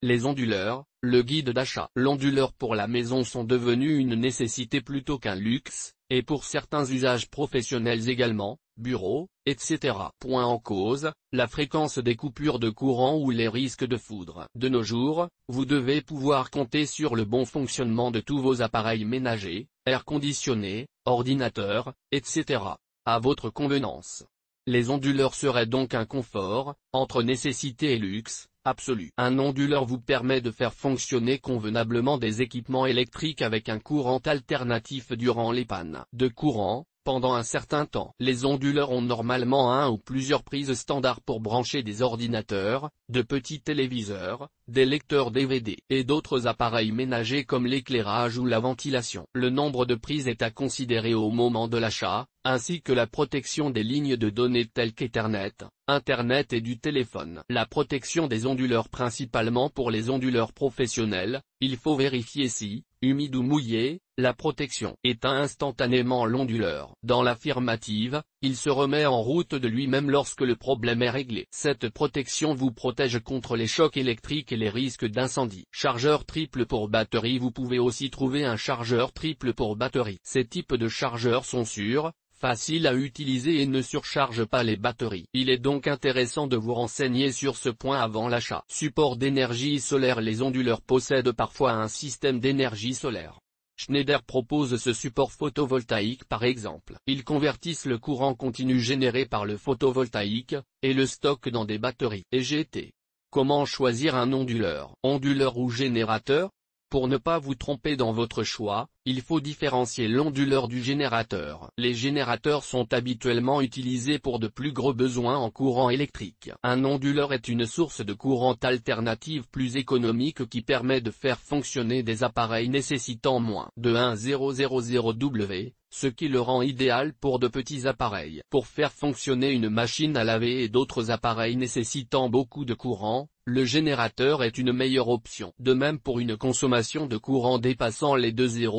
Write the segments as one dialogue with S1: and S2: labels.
S1: Les onduleurs, le guide d'achat. L'onduleur pour la maison sont devenus une nécessité plutôt qu'un luxe, et pour certains usages professionnels également, bureaux, etc. Point en cause, la fréquence des coupures de courant ou les risques de foudre. De nos jours, vous devez pouvoir compter sur le bon fonctionnement de tous vos appareils ménagers, air conditionné, ordinateur, etc. à votre convenance. Les onduleurs seraient donc un confort, entre nécessité et luxe, absolu. Un onduleur vous permet de faire fonctionner convenablement des équipements électriques avec un courant alternatif durant les pannes de courant, pendant un certain temps. Les onduleurs ont normalement un ou plusieurs prises standards pour brancher des ordinateurs, de petits téléviseurs, des lecteurs DVD et d'autres appareils ménagers comme l'éclairage ou la ventilation. Le nombre de prises est à considérer au moment de l'achat, ainsi que la protection des lignes de données telles qu'Ethernet, Internet et du téléphone. La protection des onduleurs principalement pour les onduleurs professionnels, il faut vérifier si, humide ou mouillé, la protection éteint instantanément l'onduleur. Dans l'affirmative, il se remet en route de lui-même lorsque le problème est réglé. Cette protection vous protège contre les chocs électriques et les risques d'incendie. Chargeur triple pour batterie. Vous pouvez aussi trouver un chargeur triple pour batterie. Ces types de chargeurs sont sûrs, faciles à utiliser et ne surchargent pas les batteries. Il est donc intéressant de vous renseigner sur ce point avant l'achat. Support d'énergie solaire. Les onduleurs possèdent parfois un système d'énergie solaire. Schneider propose ce support photovoltaïque par exemple. Ils convertissent le courant continu généré par le photovoltaïque, et le stockent dans des batteries. EGT. Comment choisir un onduleur? Onduleur ou générateur? Pour ne pas vous tromper dans votre choix, il faut différencier l'onduleur du générateur. Les générateurs sont habituellement utilisés pour de plus gros besoins en courant électrique. Un onduleur est une source de courant alternative plus économique qui permet de faire fonctionner des appareils nécessitant moins de 1000 W, ce qui le rend idéal pour de petits appareils. Pour faire fonctionner une machine à laver et d'autres appareils nécessitant beaucoup de courant, le générateur est une meilleure option. De même pour une consommation de courant dépassant les 2000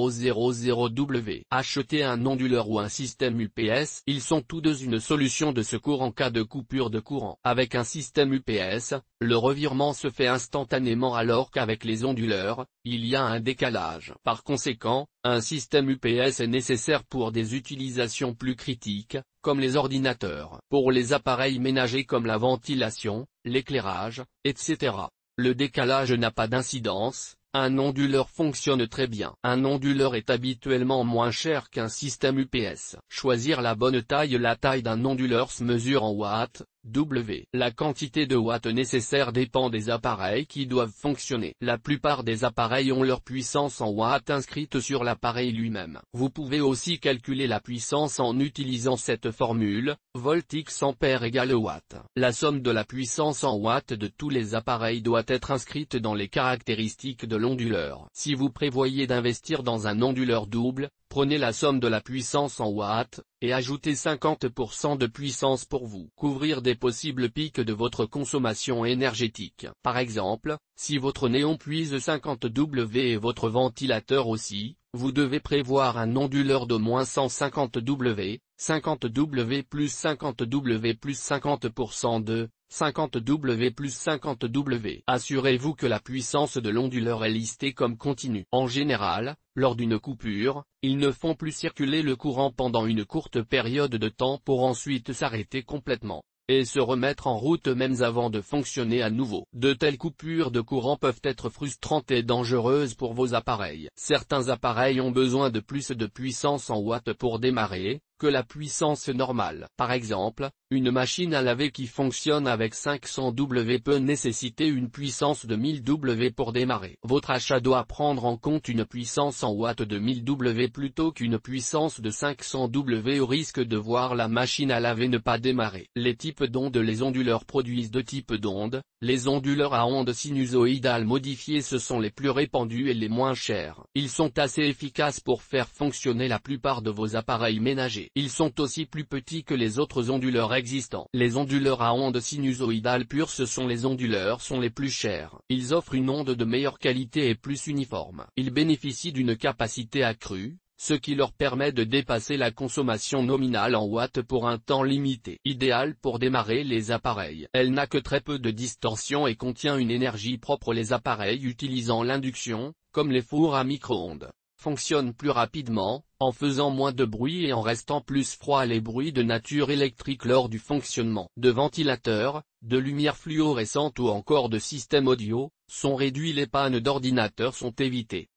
S1: W. Acheter un onduleur ou un système UPS. Ils sont tous deux une solution de secours en cas de coupure de courant. Avec un système UPS, le revirement se fait instantanément alors qu'avec les onduleurs, il y a un décalage. Par conséquent, un système UPS est nécessaire pour des utilisations plus critiques, comme les ordinateurs. Pour les appareils ménagers comme la ventilation, l'éclairage, etc. Le décalage n'a pas d'incidence. Un onduleur fonctionne très bien. Un onduleur est habituellement moins cher qu'un système UPS. Choisir la bonne taille. La taille d'un onduleur se mesure en watts, W. La quantité de watts nécessaire dépend des appareils qui doivent fonctionner. La plupart des appareils ont leur puissance en watts inscrite sur l'appareil lui-même. Vous pouvez aussi calculer la puissance en utilisant cette formule, volt x ampère égale watt. La somme de la puissance en watts de tous les appareils doit être inscrite dans les caractéristiques de l'onduleur. Si vous prévoyez d'investir dans un onduleur double, prenez la somme de la puissance en watts, et ajoutez 50% de puissance pour vous couvrir des possibles pics de votre consommation énergétique. Par exemple, si votre néon puise 50 W et votre ventilateur aussi, vous devez prévoir un onduleur d'au moins 150 W, 50 W plus 50 W plus 50% de 50 W plus 50 W. Assurez-vous que la puissance de l'onduleur est listée comme continue. En général, lors d'une coupure, ils ne font plus circuler le courant pendant une courte période de temps pour ensuite s'arrêter complètement, et se remettre en route même avant de fonctionner à nouveau. De telles coupures de courant peuvent être frustrantes et dangereuses pour vos appareils. Certains appareils ont besoin de plus de puissance en watts pour démarrer, que la puissance normale. Par exemple, une machine à laver qui fonctionne avec 500 W peut nécessiter une puissance de 1000 W pour démarrer. Votre achat doit prendre en compte une puissance en watts de 1000 W plutôt qu'une puissance de 500 W au risque de voir la machine à laver ne pas démarrer. Les types d'ondes. Les onduleurs produisent deux types d'ondes. Les onduleurs à ondes sinusoïdales modifiées ce sont les plus répandus et les moins chers. Ils sont assez efficaces pour faire fonctionner la plupart de vos appareils ménagers. Ils sont aussi plus petits que les autres onduleurs existants. Les onduleurs à ondes sinusoïdales pures ce sont les onduleurs sont les plus chers. Ils offrent une onde de meilleure qualité et plus uniforme. Ils bénéficient d'une capacité accrue, ce qui leur permet de dépasser la consommation nominale en watts pour un temps limité. Idéal pour démarrer les appareils. Elle n'a que très peu de distorsion et contient une énergie propre. Les appareils utilisant l'induction, comme les fours à micro-ondes, fonctionnent plus rapidement, en faisant moins de bruit et en restant plus froids. Les bruits de nature électrique lors du fonctionnement de ventilateurs, de lumière fluorescente ou encore de systèmes audio, sont réduits. Les pannes d'ordinateur sont évitées.